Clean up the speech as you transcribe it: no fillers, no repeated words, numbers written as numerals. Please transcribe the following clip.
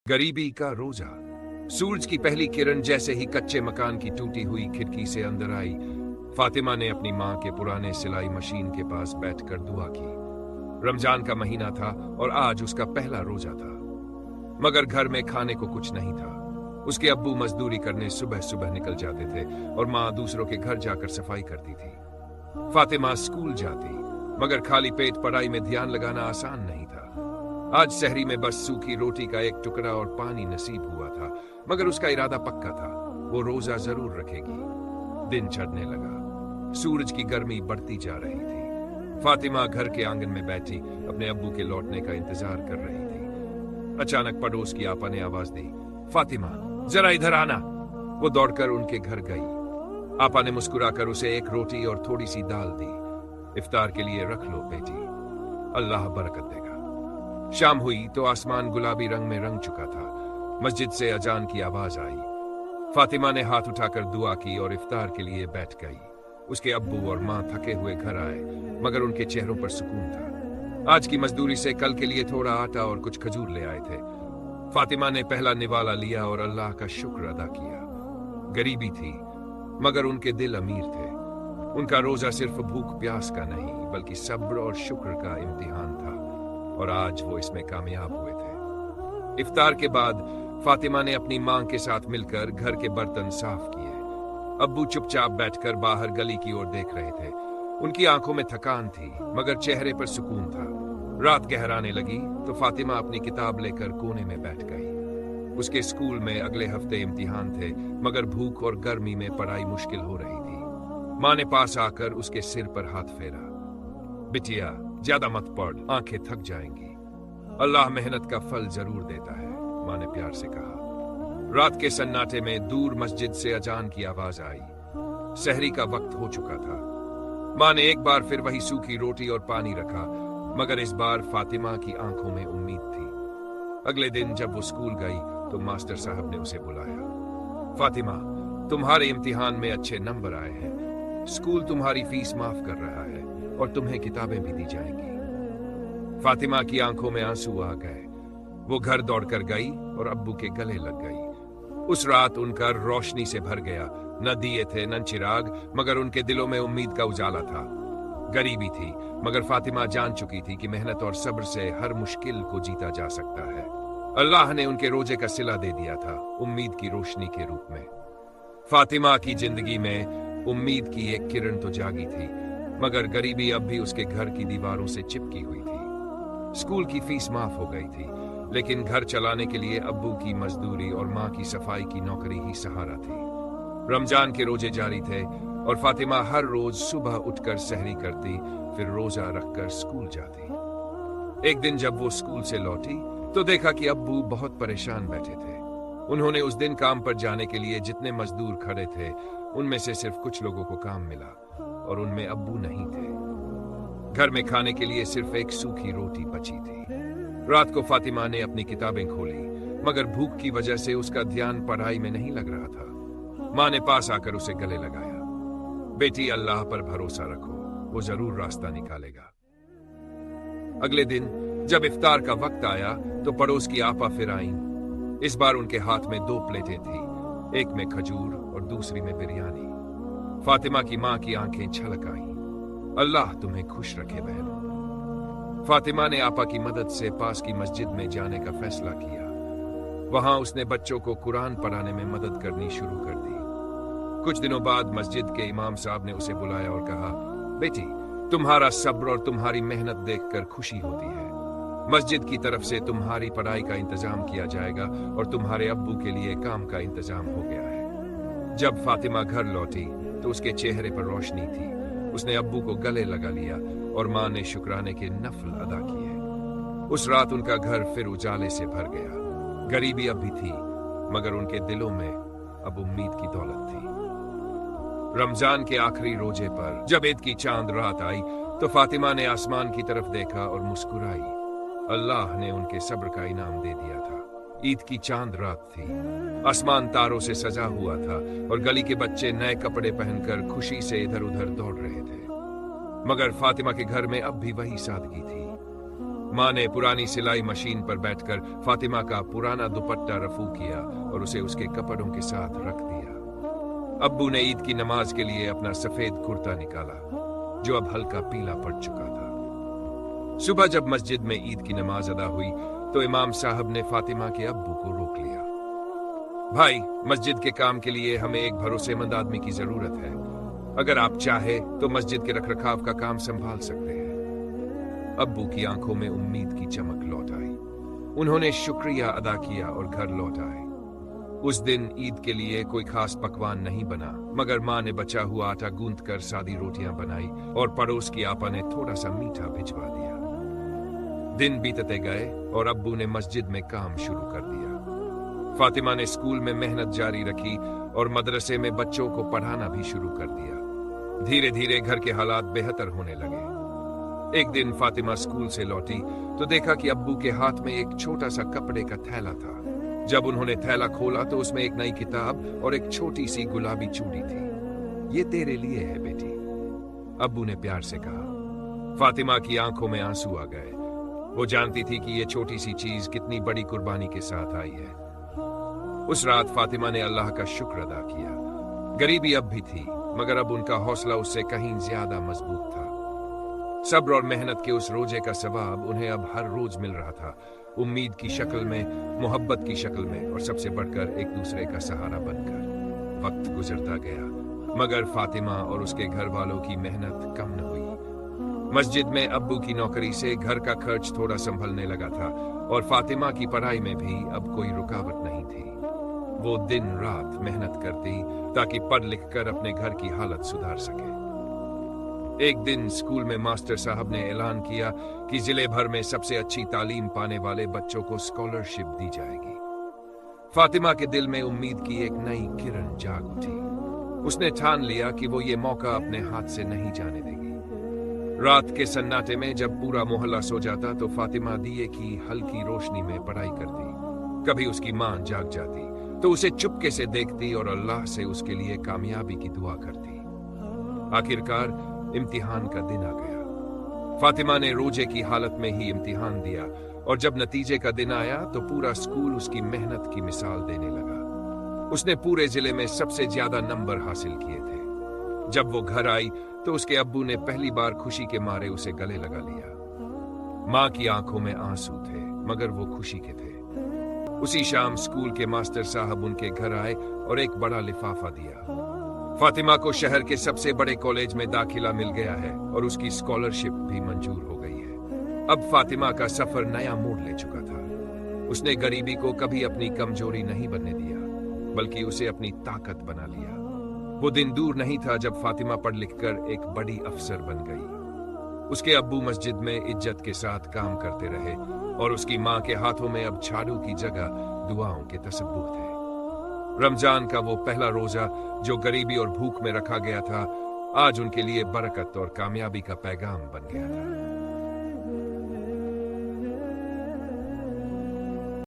गरीबी का रोजा। सूरज की पहली किरण जैसे ही कच्चे मकान की टूटी हुई खिड़की से अंदर आई, फातिमा ने अपनी मां के पुराने सिलाई मशीन के पास बैठकर दुआ की। रमजान का महीना था और आज उसका पहला रोजा था, मगर घर में खाने को कुछ नहीं था। उसके अब्बू मजदूरी करने सुबह सुबह निकल जाते थे और मां दूसरों के घर जाकर सफाई करती थी। फातिमा स्कूल जाती, मगर खाली पेट पढ़ाई में ध्यान लगाना आसान नहीं था। आज सहरी में बस सूखी रोटी का एक टुकड़ा और पानी नसीब हुआ था, मगर उसका इरादा पक्का था, वो रोजा जरूर रखेगी। दिन चढ़ने लगा, सूरज की गर्मी बढ़ती जा रही थी। फातिमा घर के आंगन में बैठी अपने अब्बू के लौटने का इंतजार कर रही थी। अचानक पड़ोस की आपा ने आवाज दी, फातिमा जरा इधर आना। वो दौड़कर उनके घर गई। आपा ने मुस्कुराकर उसे एक रोटी और थोड़ी सी दाल दी। इफ्तार के लिए रख लो बेटी, अल्लाह बरकत देगा। शाम हुई तो आसमान गुलाबी रंग में रंग चुका था। मस्जिद से अजान की आवाज आई। फातिमा ने हाथ उठाकर दुआ की और इफ्तार के लिए बैठ गई। उसके अब्बू और मां थके हुए घर आए, मगर उनके चेहरों पर सुकून था। आज की मजदूरी से कल के लिए थोड़ा आटा और कुछ खजूर ले आए थे। फातिमा ने पहला निवाला लिया और अल्लाह का शुक्र अदा किया। गरीबी थी, मगर उनके दिल अमीर थे। उनका रोजा सिर्फ भूख प्यास का नहीं, बल्कि सब्र और शुक्र का इम्तिहान था, और आज वो इसमें कामयाब हुए थे। इफ्तार के बाद फातिमा ने अपनी मां के साथ मिलकर घर के बर्तन साफ किए। अब्बू चुपचाप बैठकर बाहर गली की ओर देख रहे थे। उनकी आंखों में थकान थी, मगर चेहरे पर सुकून था। रात गहराने लगी तो फातिमा अपनी किताब लेकर कोने में बैठ गई। उसके स्कूल में अगले हफ्ते इम्तिहान थे, मगर भूख और गर्मी में पढ़ाई मुश्किल हो रही थी। मां ने पास आकर उसके सिर पर हाथ फेरा। बिटिया ज्यादा मत पढ़, आंखें थक जाएंगी। अल्लाह मेहनत का फल जरूर देता है, मां ने प्यार से कहा। रात के सन्नाटे में दूर मस्जिद से अजान की आवाज आई। सहरी का वक्त हो चुका था। मां ने एक बार फिर वही सूखी रोटी और पानी रखा, मगर इस बार फातिमा की आंखों में उम्मीद थी। अगले दिन जब वो स्कूल गई तो मास्टर साहब ने उसे बुलाया। फातिमा, तुम्हारे इम्तिहान में अच्छे नंबर आए हैं। स्कूल तुम्हारी फीस माफ कर रहा है और तुम्हें किताबें भी दी जाएंगी। फातिमा की आंखों में आंसू आ गए। वो घर दौड़कर गई और अब्बू के गले लग गई। उस रात उनका रोशनी से भर गया। न दिए थे न चिराग, मगर उनके दिलों में उम्मीद का उजाला था। गरीबी थी, मगर फातिमा जान चुकी थी कि मेहनत और सब्र से हर मुश्किल को जीता जा सकता है। अल्लाह ने उनके रोजे का सिला दे दिया था, उम्मीद की रोशनी के रूप में। फातिमा की जिंदगी में उम्मीद की एक किरण तो जागी थी, मगर गरीबी अब भी उसके घर की दीवारों से चिपकी हुई थी। स्कूल की फीस माफ हो गई थी, लेकिन घर चलाने के लिए अब्बू की मजदूरी और मां की सफाई की नौकरी ही सहारा थी। रमजान के रोजे जारी थे और फातिमा हर रोज सुबह उठकर सहरी करती, फिर रोजा रखकर स्कूल जाती। एक दिन जब वो स्कूल से लौटी तो देखा कि अब्बू बहुत परेशान बैठे थे। उन्होंने उस दिन काम पर जाने के लिए जितने मजदूर खड़े थे, उनमें से सिर्फ कुछ लोगों को काम मिला और उनमें अब्बू नहीं थे। घर में खाने के लिए सिर्फ एक सूखी रोटी बची थी। रात को फातिमा ने अपनी किताबें खोली, मगर भूख की वजह से उसका ध्यान पढ़ाई में नहीं लग रहा था। मां ने पास आकर उसे गले लगाया। बेटी, अल्लाह पर भरोसा रखो, वो जरूर रास्ता निकालेगा। अगले दिन जब इफ्तार का वक्त आया तो पड़ोस की आपा फिर आईं। इस बार उनके हाथ में 2 प्लेटें थी, एक में खजूर और दूसरी में बिरयानी। फातिमा की मां की आंखें छलक आईं। अल्लाह तुम्हें खुश रखे बहन। फातिमा ने आपा की मदद से पास की मस्जिद में जाने का फैसला किया। वहां उसने बच्चों को कुरान पढ़ाने में मदद करनी शुरू कर दी। कुछ दिनों बाद मस्जिद के इमाम साहब ने उसे बुलाया और कहा, बेटी, तुम्हारा सब्र और तुम्हारी मेहनत देखकर खुशी होती है। मस्जिद की तरफ से तुम्हारी पढ़ाई का इंतजाम किया जाएगा और तुम्हारे अब्बू के लिए काम का इंतजाम हो गया है। जब फातिमा घर लौटी तो उसके चेहरे पर रोशनी थी। उसने अब्बू को गले लगा लिया और मां ने शुक्राने के नफल अदा किए। उस रात उनका घर फिर उजाले से भर गया। गरीबी अब भी थी, मगर उनके दिलों में अब उम्मीद की दौलत थी। रमजान के आखिरी रोजे पर जब ईद की चांद रात आई तो फातिमा ने आसमान की तरफ देखा और मुस्कुराई। अल्लाह ने उनके सब्र का इनाम दे दिया था। ईद की चांद रात थी, आसमान तारों से सजा हुआ था और गली के बच्चे नए कपड़े पहनकर खुशी से इधर उधर दौड़ रहे थे। मगर फातिमा के घर में अब भी वही सादगी थी। माँ ने पुरानी सिलाई मशीन पर बैठकर फातिमा का पुराना दुपट्टा रफू किया और उसे उसके कपड़ों के साथ रख दिया। अब्बू ने ईद की नमाज के लिए अपना सफेद कुर्ता निकाला जो अब हल्का पीला पड़ चुका था। सुबह जब मस्जिद में ईद की नमाज अदा हुई तो इमाम साहब ने फातिमा के अब्बू को रोक लिया। भाई, मस्जिद के काम के लिए हमें एक भरोसेमंद आदमी की जरूरत है। अगर आप चाहे तो मस्जिद के रखरखाव का काम संभाल सकते हैं। अब्बू की आंखों में उम्मीद की चमक लौट आई। उन्होंने शुक्रिया अदा किया और घर लौट आए। उस दिन ईद के लिए कोई खास पकवान नहीं बना, मगर माँ ने बचा हुआ आटा गूंथ कर सादी रोटियां बनाई और पड़ोस की आपा ने थोड़ा सा मीठा भिजवा दिया। दिन बीतते गए और अब्बू ने मस्जिद में काम शुरू कर दिया। फातिमा ने स्कूल में मेहनत जारी रखी और मदरसे में बच्चों को पढ़ाना भी शुरू कर दिया। धीरे धीरे घर के हालात बेहतर होने लगे। एक दिन फातिमा स्कूल से लौटी तो देखा कि अब्बू के हाथ में एक छोटा सा कपड़े का थैला था। जब उन्होंने थैला खोला तो उसमें एक नई किताब और एक छोटी सी गुलाबी चूड़ी थी। ये तेरे लिए है बेटी, अब्बू ने प्यार से कहा। फातिमा की आंखों में आंसू आ गए। वो जानती थी कि ये छोटी सी चीज कितनी बड़ी कुर्बानी के साथ आई है। उस रात फातिमा ने अल्लाह का शुक्र अदा किया। गरीबी अब भी थी, मगर अब उनका हौसला उससे कहीं ज्यादा मजबूत था। सब्र और मेहनत के उस रोजे का सवाब उन्हें अब हर रोज मिल रहा था, उम्मीद की शक्ल में, मोहब्बत की शक्ल में और सबसे बढ़कर एक दूसरे का सहारा बनकर। वक्त गुजरता गया, मगर फातिमा और उसके घर वालों की मेहनत कम न हुई। मस्जिद में अब्बू की नौकरी से घर का खर्च थोड़ा संभलने लगा था और फातिमा की पढ़ाई में भी अब कोई रुकावट नहीं थी। वो दिन रात मेहनत करती ताकि पढ़ लिख कर अपने घर की हालत सुधार सके। एक दिन स्कूल में मास्टर साहब ने ऐलान किया कि जिले भर में सबसे अच्छी तालीम पाने वाले बच्चों को स्कॉलरशिप दी जाएगी। फातिमा के दिल में उम्मीद की एक नई किरण जाग उठी। उसने ठान लिया कि वो ये मौका अपने हाथ से नहीं जाने देगी। रात के सन्नाटे में जब पूरा मोहल्ला सो जाता तो फातिमा दिए की हल्की रोशनी में पढ़ाई करती। कभी उसकी मां जाग जाती तो उसे चुपके से देखती और अल्लाह से उसके लिए कामयाबी की दुआ करती। आखिरकार इम्तिहान का दिन आ गया। फातिमा ने रोजे की हालत में ही इम्तिहान दिया और जब नतीजे का दिन आया तो पूरा स्कूल उसकी मेहनत की मिसाल देने लगा। उसने पूरे जिले में सबसे ज्यादा नंबर हासिल किए थे। जब वो घर आई तो उसके अब्बू ने पहली बार खुशी के मारे उसे गले लगा लिया। माँ की आंखों में आंसू थे, मगर वो खुशी के थे। उसी शाम स्कूल के मास्टर साहब उनके घर आए और एक बड़ा लिफाफा दिया। फातिमा को शहर के सबसे बड़े कॉलेज में दाखिला मिल गया है और उसकी स्कॉलरशिप भी मंजूर हो गई है। अब फातिमा का सफर नया मोड़ ले चुका था। उसने गरीबी को कभी अपनी कमजोरी नहीं बनने दिया, बल्कि उसे अपनी ताकत बना लिया। वो दिन दूर नहीं था जब फातिमा पढ़ लिखकर एक बड़ी अफसर बन गई। उसके अब्बू मस्जिद में इज्जत के साथ काम करते रहे और उसकी माँ के हाथों में अब झाड़ू की जगह दुआओं के तसब्बुह थे। रमजान का वो पहला रोजा जो गरीबी और भूख में रखा गया था, आज उनके लिए बरकत और कामयाबी का पैगाम बन गया था।